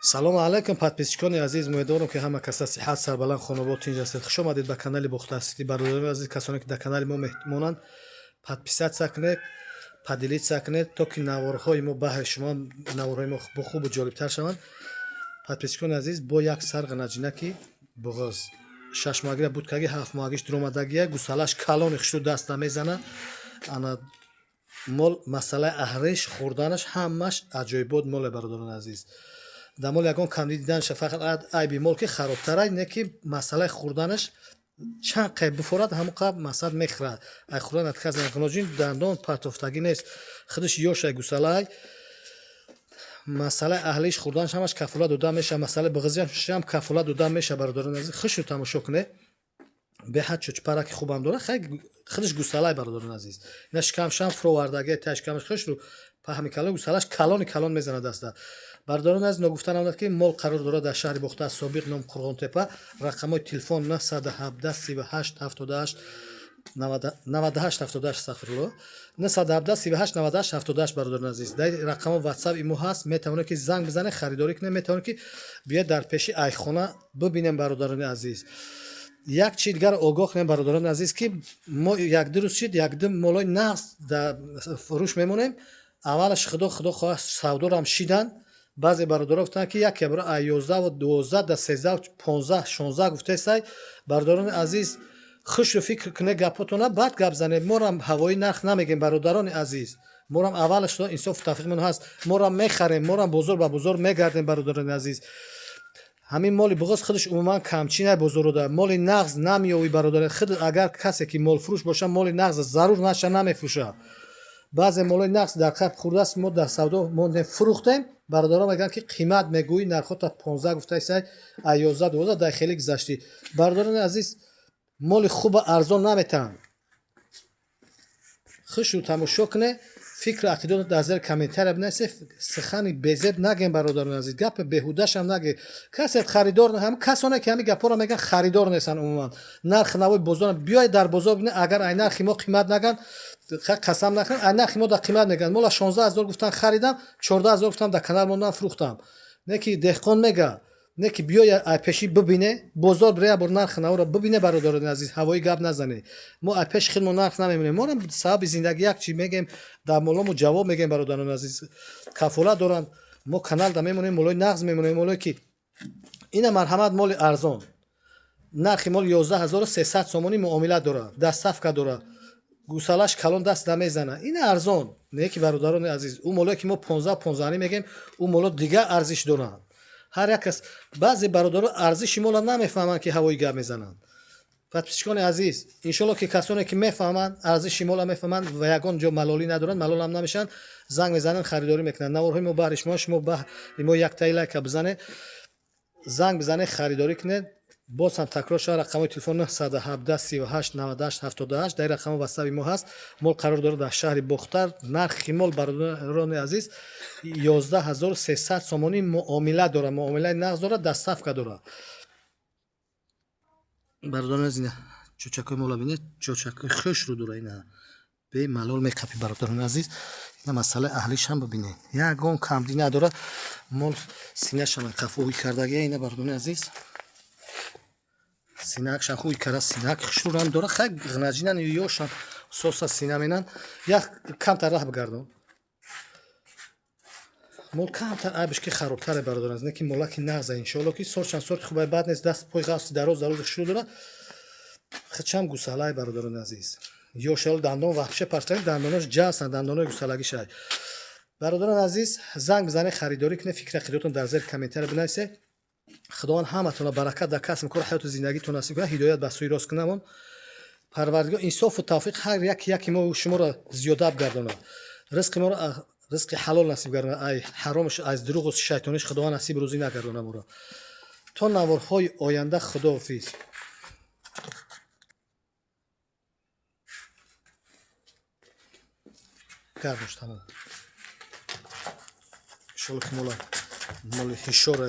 салому алайкум, подписчикони азиз. умедворам ки ҳама каса сиҳат, сарбаланд, хонобод тинҷ ҳастед. Хуш омадед ба канали Бухтасити. Бародарони азиз, касоне ки дар канали мо меҳмонанд, подписатсия кунед, поделитсия кунед, то ки наворҳои мо баҳри шумо наворҳои мо бо хубу ҷолибтар шаванд. Подписчикони азиз, бо як сарғ наҷинаки буғоз 6 моҳагира будкаги 7 моҳагиш дуромадагия гусалаш калони хишту даст намезана. ана мол масъалаи аҳриш хӯрданаш ҳамаш аҷоибот моле. бародарони азиз, дар мол ягон камди диданаш фақат айби мол ки харобтара не ки масъалаи хӯрданаш чанд қайб буфорад ҳамон қаб масъад мехӯрад. ай хӯрдан адказ накуноҷин дандон партофтагӣ нест. худаш ёшай гусалай масъалаи аҳлиш хӯрданаш ҳамаш кафола дода меша. масъалаи биғизиаш ҳам кафола дода меша. бародарони азиз, хушро тамошо кунед. беҳад чӯчпараки хубам дорад. хай худаш гусалай. бародарони азиз, ина шикамшам фуровардаги та шикамаш хушро паҳми калон гусалаш калон мезанад даста. бародарони азиз, ногуфта намонад ки мол қарор дорад дар шаҳри Бухта Собиқ ном Қурғонтепа. рақамҳои телефон 917 38 78 98 78 астағфируллоh 917 38 98 78. бародарони азиз, дар рақамҳо ватсап имо ҳаст. метавонед ки занг бизанед, харидорӣ кунед. метавонед ки биед дар пеши айхона бибинем. бародарони азиз, як чи дигар огоҳ кунем. бародарони азиз, ки мо як-ду рӯз чид як-ду молои нағз дар фурӯш мемонем. аввалаш худо хоҳад савдорам шидан. баъзе бародаро гуфтанд ки яке бора 11 12 да 13 15 16 гуфтесай. бародарони азиз, хушро фикр кунед гапотона, баъд гап занед. морам ҳавои нарх намегем. бародарони азиз, морам аввалаш инсофу тавфиқмон ҳаст. морам мехарем, морам бозор ба бозор мегардем. бародарони азиз, ҳамин моли буғоз худаш умуман камчинай бозорода моли нағз намеёвӣ. бародари худ агар касе ки молфурӯш боша моли нағз зарур наша намефурӯша. баъзе молои нағз дар қаб хӯрдаст. мо дар савдо мондем фурӯхтем. бародаро мегӯянд ки қимат мегӯӣ, нархота 15 гуфтаисай 11 12 дар хеле гузашти. бародарони азиз, моли хуба арзон наметаҳанд. хушро тамошо кунед. фикру ақидот дар зери комментария бинависед. сухани безеб нагем. бародарони азиз, гапи беҳудашам наге. касе харидор ҳам касоне ки ҳамин гапҳоро мегӯянд харидор нестанд. умуман нарх навои бозор биёед дар бозор бинед. агар ай нархи мо қимат нагӯянд, қасам накунед, ай нархи мо дар қимат мегӯянд. мола 16 000 гуфтам харидам, 14 000 гуфтам дар канал мондам фурӯхтам. не ки деҳқон мега, не ки биёя ай пеши бибине, бозор бире я бор нархи навора бибине. бародарони азиз, ҳавои гап назанед. мо ай пеши худмо нарх намемонем. морам сабаби зиндагӣ як чи мегем, дар молому ҷавоб мегем. бародарони азиз, кафола доранд. мо каналда мемонем, молои нағз мемонем, молое ки ина марҳамат моли арзон. нархи моли 11300 сомонӣ муомила дорад, дастсафка дорад. гусалаш калон даст намезана. ина арзон не ки. бародарони азиз, ӯ молое ки мо 15 мегем, ӯ моло дигар арзиш доранд. ҳар як кас баъзе бародаро арзиши мола намефаҳманд ки ҳавои гап мезананд. подписчикони азиз, иншоалло ки касоне ки мефаҳманд арзиши мола мефаҳманд ва ягон ҷо малолӣ надоранд, малолам намешанд, занг мезананд, харидорӣ мекунанд. наворҳои мо баҳри шумо баҳри мо яктаи лайка бизанед, занг бизанед, харидорӣ кунед. боз ҳам такрор шава рақамҳои телефон 917 38 98 78. дар рақамҳо ватсаби мо ҳаст. мол қарор дорад дар шаҳри Бухтар. нархи мол, бародарони азиз, 11300 сомонӣ муомила дорад. муомилаи нағз дорад, дастсафка дорад. бародарони азиз, чӯчакои мола бинед, чӯчакои хушро дорад. ина бе малол меқапи. бародарони азиз, ина масъалаи аҳлиш ҳам бибинед, ягон камдӣ надорад. мол синашам қафои кардагия. ина бародарони азиз, синакшан хуи кара синак хушрӯрам дорад. хай ғнаҷинан ёшан соса сина менан. як камтар раҳ бигардон. мол камтар айбиш ки харобтаре. бародарон азиз, не ки мола ки нағза. иншоалло ки сорчанд сорти хубай бад нест. даст пои ғафси дароз хушрӯ дорад. хичам гусалай. бародарони азиз, ёшал дандон ваҳше партани дандонош ҷаст, дандонои гусалагишай. бародарон азиз, занг бизанед, харидорӣ кунед. фикри ақидотон дар зери комментария бинависед. худованд ҳаматона баракат дар касби кор ҳаёту зиндагитон насиб кунад. ҳидоят ба сӯи рост кунамон. парвардигор инсофу тавфиқ ҳар яки мо шуморо зиёда бигардонад. ризқи моро ризқи ҳалол насиб гардонад. ай ҳаромш аз дурӯғу шайтониш худованд насиб рӯзӣ нагардонад моро. то наворҳои оянда худоҳофиз. гардош тамом. иншоалло ки моли ҳишора